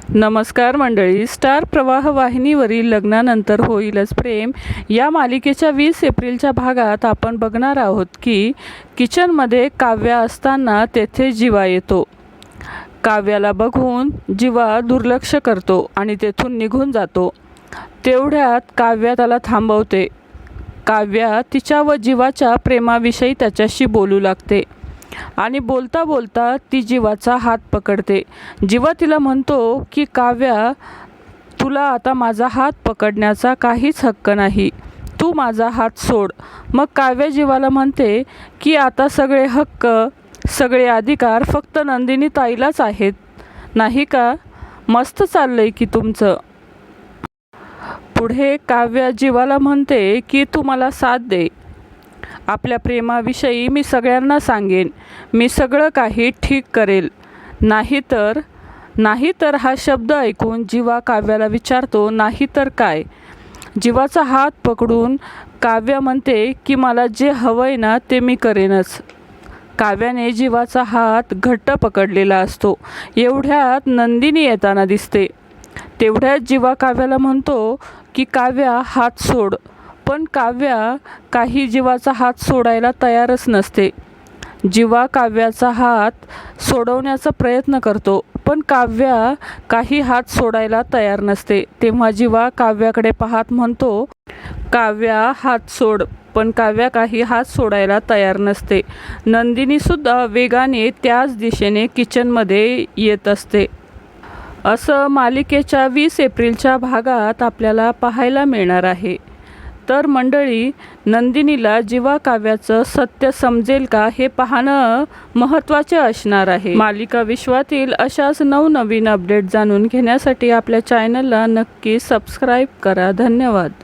नमस्कार मंडळी, स्टार प्रवाह वाहिनीवरील लग्नानंतर होईलच प्रेम या मालिकेच्या 20 एप्रिलच्या भागात आपण बघणार आहोत की किचनमध्ये काव्या असताना तेथे जीवा येतो। काव्याला बघून जीवा दुर्लक्ष करतो आणि तेथून निघून जातो। तेवढ्यात काव्या त्याला थांबवते। काव्या तिच्या व जीवाच्या प्रेमाविषयी त्याच्याशी बोलू लागते आणि बोलता बोलता ती जीवाचा हात पकडते। जीवा तिला म्हणतो की काव्या, तुला आता माझा हात पकडण्याचा काहीच हक्क नाही, तू माझा हात सोड। मग काव्या जीवाला म्हणते की आता सगळे हक्क, सगळे अधिकार फक्त नंदिनी ताईलाच आहेत, नाही का? मस्त चाललंय की तुमचं। पुढे काव्या जीवाला म्हणते की तू मला साथ दे, आपल्या प्रेमाविषयी मी सगळ्यांना सांगेन, मी सगळं काही ठीक करेल। नाहीतर हा शब्द ऐकून जीवा काव्याला विचारतो, नाहीतर काय? जीवाचा हात पकडून काव्या म्हणते की मला जे हवंय ना ते मी करेनच। काव्याने जीवाचा हात घट्ट पकडलेला असतो। एवढ्यात नंदिनी येताना दिसते। तेवढ्यात जीवा काव्याला म्हणतो की काव्या, हात सोड। पण काव्या काही जीवाचा हात सोडायला तयारच नसते। जीवा काव्याचा हात सोडवण्याचा प्रयत्न करतो, पण काव्या काही हात सोडायला तयार नसते। तेव्हा जीवा काव्याकडे पाहत म्हणतो, काव्या, हात सोड। पण काव्या काही हात सोडायला तयार नसते। नंदिनीसुद्धा वेगाने त्याच दिशेने किचनमध्ये येत असते। असं मालिकेच्या 20 एप्रिलच्या भागात आपल्याला पाहायला मिळणार आहे। तर मंडळी, नंदिनीला जीवा काव्याचं सत्य समजेल का हे पाहणं महत्त्वाचे असणार आहे। मालिका विश्वातील अशाच नवनवीन अपडेट जाणून घेण्यासाठी आपल्या चॅनलला नक्की सबस्क्राईब करा। धन्यवाद।